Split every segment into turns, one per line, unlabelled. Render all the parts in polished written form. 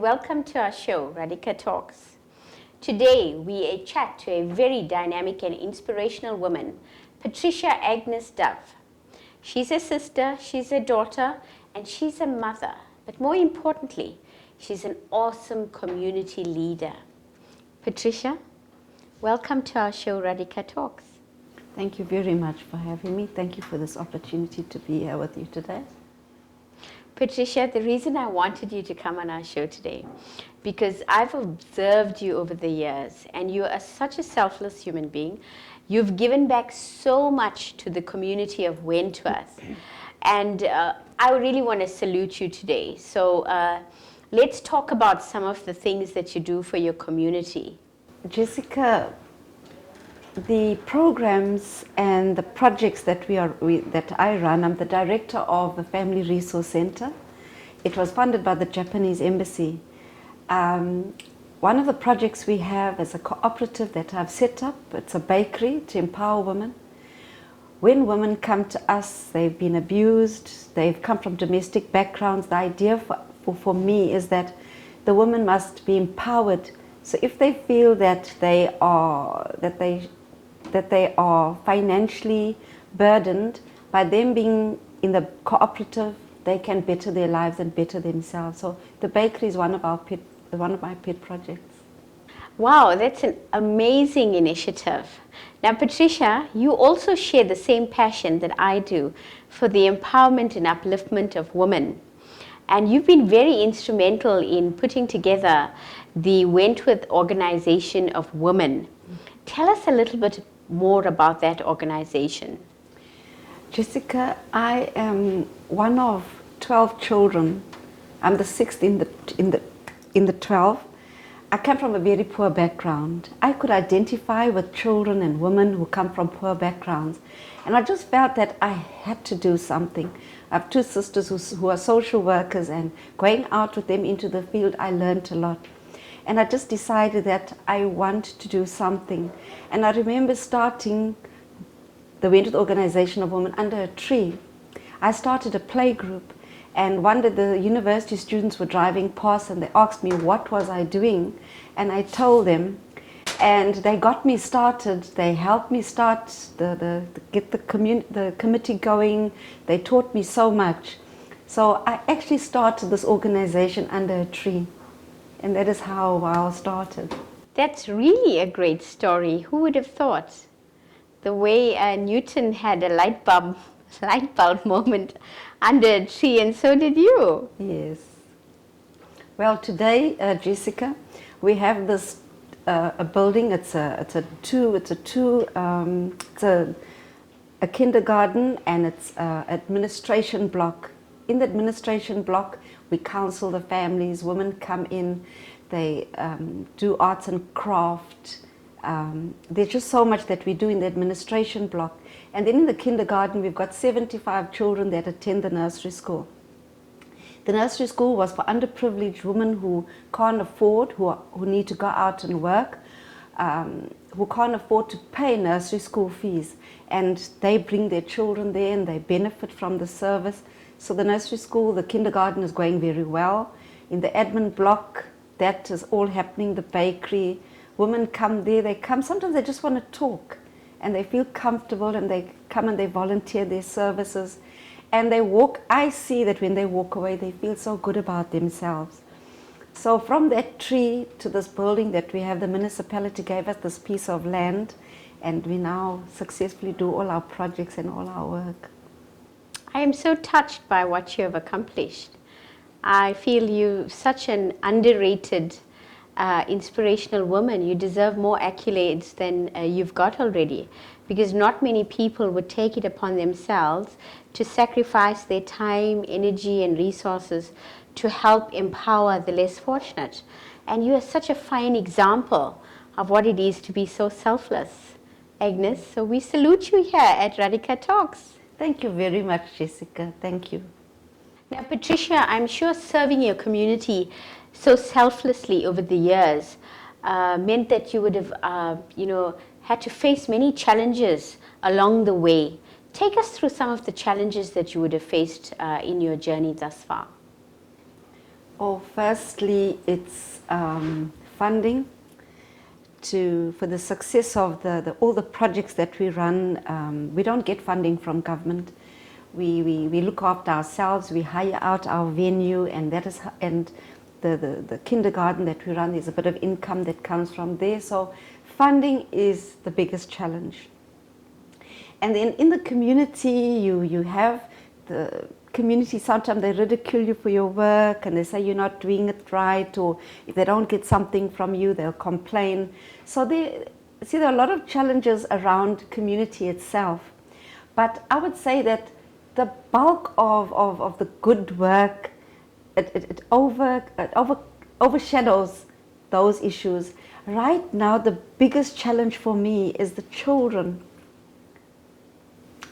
and welcome to our show, Radhika Talks. Today, we chat to a very dynamic and inspirational woman, Patricia Agnes Dove. She's a sister, she's a daughter, and she's a mother. But more importantly, she's an awesome community leader. Patricia, welcome to our show, Radhika Talks.
Thank you very much for having me. Thank you for this opportunity to be here with you today.
Patricia, the reason I wanted you to come on our show today, because I've observed you over the years, and you are such a selfless human being. You've given back so much to the community of Wentworth, and I really want to salute you today. So let's talk about some of the things that you do for your community.
Jessica, the programs and the projects that that I run, I'm the director of the Family Resource Center. It was funded by the Japanese Embassy. One of the projects we have is a cooperative that I've set up. It's a bakery to empower women. When women come to us, they've been abused, they've come from domestic backgrounds. The idea for me is that the women must be empowered. So if they feel that they are financially burdened, by them being in the cooperative, they can better their lives and better themselves. So the bakery is one of my pet projects.
Wow, that's an amazing initiative. Now, Patricia, you also share the same passion that I do for the empowerment and upliftment of women. And you've been very instrumental in putting together the Wentworth Organization of Women. Tell us a little bit more about that organization.
Jessica, I am one of 12 children. I'm the sixth in the 12. I come from a very poor background. I could identify with children and women who come from poor backgrounds, and I just felt that I had to do something. I have two sisters who are social workers, and going out with them into the field, I learned a lot. And I just decided that I want to do something. And I remember starting the Wentworth Organization of Women under a tree. I started a play group, and one day the university students were driving past and they asked me what was I doing, and I told them, and they got me started. They helped me start get the committee going. They taught me so much. So I actually started this organization under a tree. And that is how I started.
That's really a great story. Who would have thought? The way Newton had a light bulb moment under a tree, and so did you.
Yes. Well, today, Jessica, we have this a building. It's a kindergarten, and it's an administration block. In the administration block, we counsel the families. Women come in, they do arts and craft. There's just so much that we do in the administration block. And then in the kindergarten, we've got 75 children that attend the nursery school. The nursery school was for underprivileged women who can't afford, who need to go out and work, who can't afford to pay nursery school fees. And they bring their children there and they benefit from the service. So the nursery school, the kindergarten is going very well. In the admin block, that is all happening, the bakery. Women come there, sometimes they just want to talk and they feel comfortable, and they come and they volunteer their services. And they walk, I see that when they walk away, they feel so good about themselves. So from that tree to this building that we have, the municipality gave us this piece of land, and we now successfully do all our projects and all our work.
I am so touched by what you have accomplished. I feel you're such an underrated, inspirational woman. You deserve more accolades than you've got already, because not many people would take it upon themselves to sacrifice their time, energy, and resources to help empower the less fortunate. And you are such a fine example of what it is to be so selfless, Agnes. So we salute you here at Radhika Talks.
Thank you very much, Jessica. Thank you.
Now, Patricia, I'm sure serving your community so selflessly over the years meant that you would have, had to face many challenges along the way. Take us through some of the challenges that you would have faced in your journey thus far.
Oh, firstly, it's funding for the success of all the projects that we run. We don't get funding from government. We look after ourselves. We hire out our venue, and the kindergarten that we run, there's a bit of income that comes from there. So funding is the biggest challenge. And then in the community, you have the community, sometimes they ridicule you for your work and they say you're not doing it right, or if they don't get something from you, they'll complain. So there are a lot of challenges around community itself. But I would say that the bulk of the good work, it overshadows those issues. Right now, the biggest challenge for me is the children.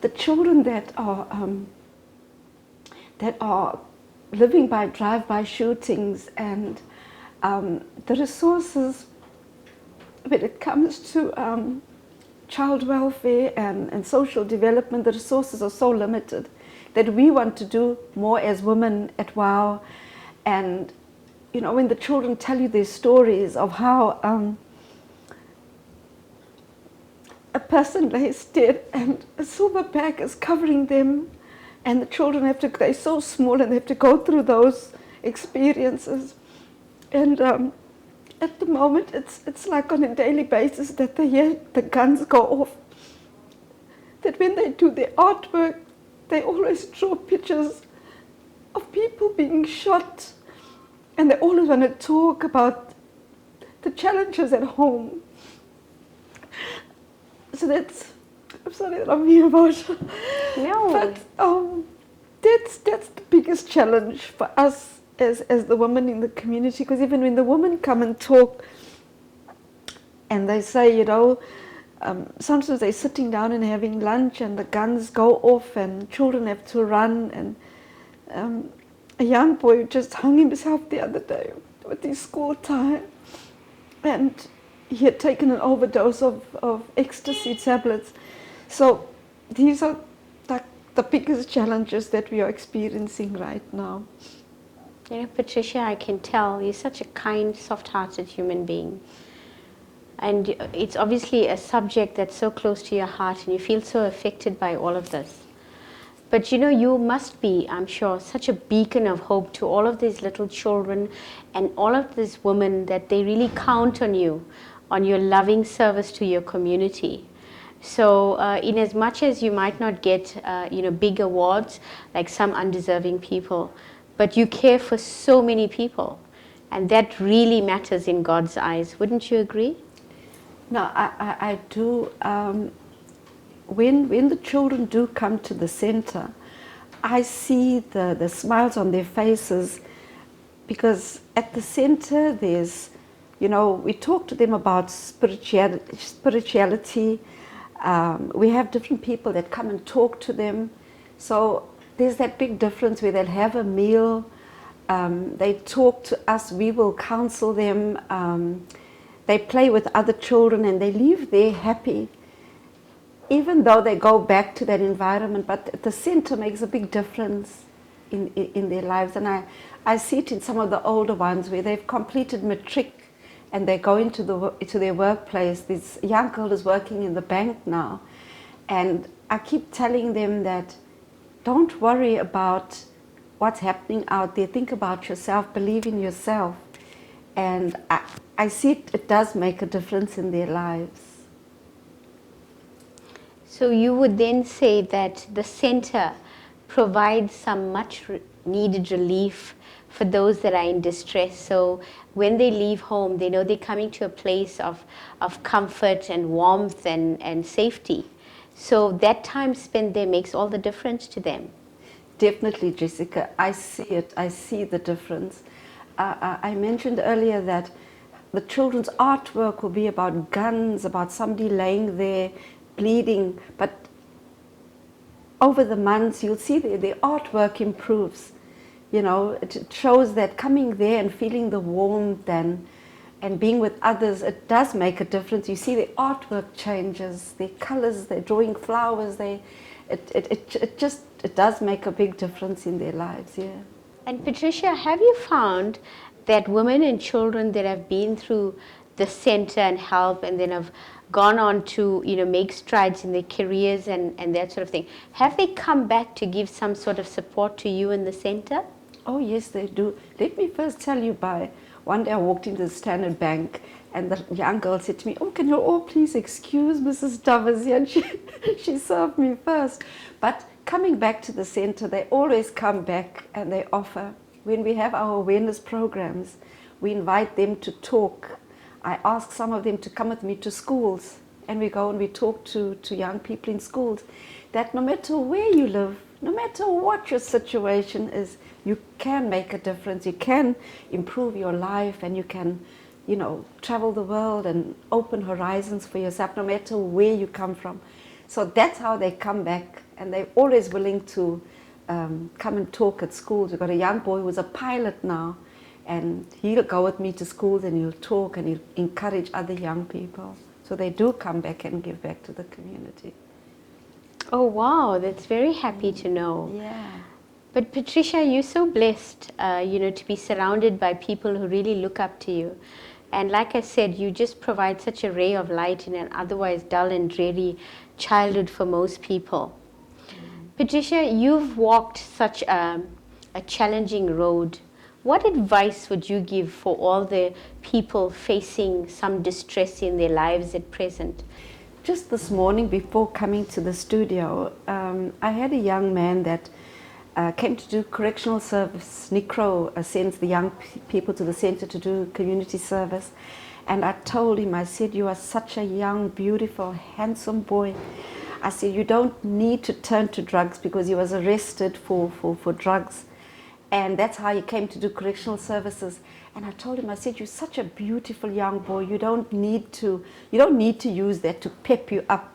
The children that are living by drive-by shootings, and the resources when it comes to child welfare and social development, the resources are so limited that we want to do more as women at WOW. And you know, when the children tell you their stories of how a person lays dead and a silver bag is covering them, and the children they're so small and they have to go through those experiences. And at the moment, it's like on a daily basis that they hear the guns go off. That when they do their artwork, they always draw pictures of people being shot, and they always want to talk about the challenges at home. So I'm sorry that I'm being emotional.
No.
But that's the biggest challenge for us as the women in the community, because even when the women come and talk and they say, you know, sometimes they're sitting down and having lunch and the guns go off and children have to run, and a young boy just hung himself the other day with his school tie, and he had taken an overdose of ecstasy tablets. So these are the biggest challenges that we are experiencing right now.
You know, Patricia, I can tell you're such a kind, soft-hearted human being. And it's obviously a subject that's so close to your heart, and you feel so affected by all of this. But you know, you must be, I'm sure, such a beacon of hope to all of these little children and all of these women, that they really count on you, on your loving service to your community. So in as much as you might not get big awards like some undeserving people, but you care for so many people, and that really matters in God's eyes. Wouldn't you agree?
No, I do. When the children do come to the center, I see the smiles on their faces, because at the center there's, you know, we talk to them about spirituality. We have different people that come and talk to them. So there's that big difference where they'll have a meal, they talk to us, we will counsel them, they play with other children, and they leave there happy, even though they go back to that environment. But the center makes a big difference in their lives. And I see it in some of the older ones where they've completed matric and they go into their workplace. This young girl is working in the bank now, and I keep telling them that don't worry about what's happening out there. Think about yourself, believe in yourself. And I see it does make a difference in their lives.
So you would then say that the center provides some much needed relief for those that are in distress. So when they leave home, they know they're coming to a place of comfort and warmth and safety. So that time spent there makes all the difference to them.
Definitely, Jessica. I see it. I see the difference. I mentioned earlier that the children's artwork will be about guns, about somebody laying there bleeding, but over the months you'll see their artwork improves. You know, it shows that coming there and feeling the warmth and being with others, it does make a difference. You see the artwork changes, their colors, they're drawing flowers, it does make a big difference in their lives, yeah.
And Patricia, have you found that women and children that have been through the center and help and then have gone on to, make strides in their careers and that sort of thing, have they come back to give some sort of support to you in the center?
Oh yes, they do. Let me first tell you, one day I walked into the Standard Bank and the young girl said to me, "Oh, can you all please excuse Mrs. Dove here?" And she served me first. But coming back to the center, they always come back and they offer. When we have our awareness programs, we invite them to talk. I ask some of them to come with me to schools, and we go and we talk to young people in schools, that no matter where you live, no matter what your situation is, you can make a difference, you can improve your life, and you can, travel the world and open horizons for yourself, no matter where you come from. So that's how they come back, and they're always willing to come and talk at schools. We've got a young boy who's a pilot now, and he'll go with me to schools and he'll talk and he'll encourage other young people. So they do come back and give back to the community.
Oh wow, that's very happy to know.
Yeah.
But Patricia, you're so blessed, to be surrounded by people who really look up to you. And like I said, you just provide such a ray of light in an otherwise dull and dreary childhood for most people. Patricia, you've walked such a challenging road. What advice would you give for all the people facing some distress in their lives at present?
Just this morning before coming to the studio, I had a young man that came to do correctional service. NICRO sends the young people to the center to do community service. And I told him, I said, "You are such a young, beautiful, handsome boy." I said, "You don't need to turn to drugs," because he was arrested for drugs. And that's how he came to do correctional services. And I told him, I said, "You're such a beautiful young boy. You don't need to use that to pep you up."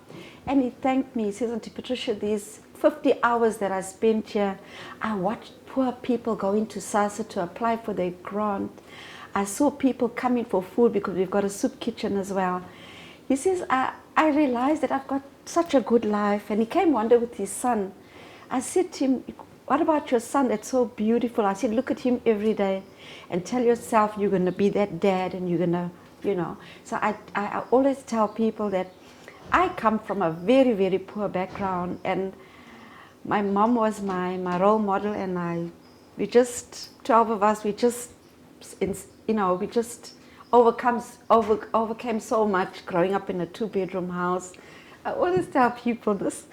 And he thanked me. He says, "Auntie Patricia, these 50 hours that I spent here, I watched poor people go into SASSA to apply for their grant. I saw people coming for food because we've got a soup kitchen as well." He says, I realized that I've got such a good life." And he came one day with his son. I said to him, "What about your son that's so beautiful?" I said, "Look at him every day and tell yourself you're going to be that dad, and you're going to, So I always tell people that I come from a very, very poor background, and my mom was my role model, and we just, 12 of us, we just overcame so much growing up in a 2-bedroom house. I always tell people this,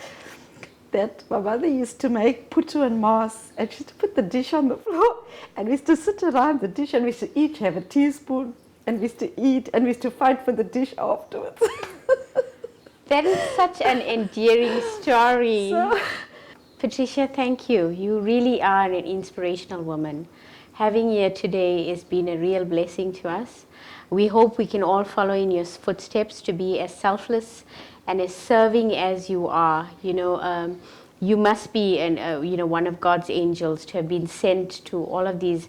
that my mother used to make putu and mas, and she used to put the dish on the floor, and we used to sit around the dish, and we used to each have a teaspoon, and we used to eat, and we used to fight for the dish afterwards.
That is such an endearing story.
So,
Patricia, thank you. You really are an inspirational woman. Having you today has been a real blessing to us. We hope we can all follow in your footsteps to be as selfless and as serving as you are. You must be one of God's angels to have been sent to all of these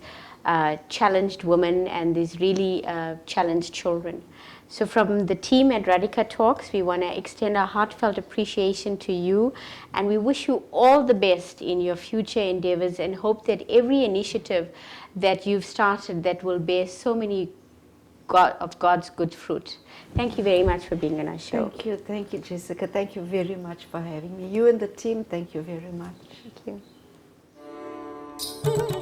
challenged women and these really challenged children. So from the team at Radhika Talks, we want to extend our heartfelt appreciation to you, and we wish you all the best in your future endeavors, and hope that every initiative that you've started that will bear so many of God's good fruit. Thank you very much for being on our show.
Thank you, Jessica. Thank you very much for having me. You and the team, thank you very much.
Thank you.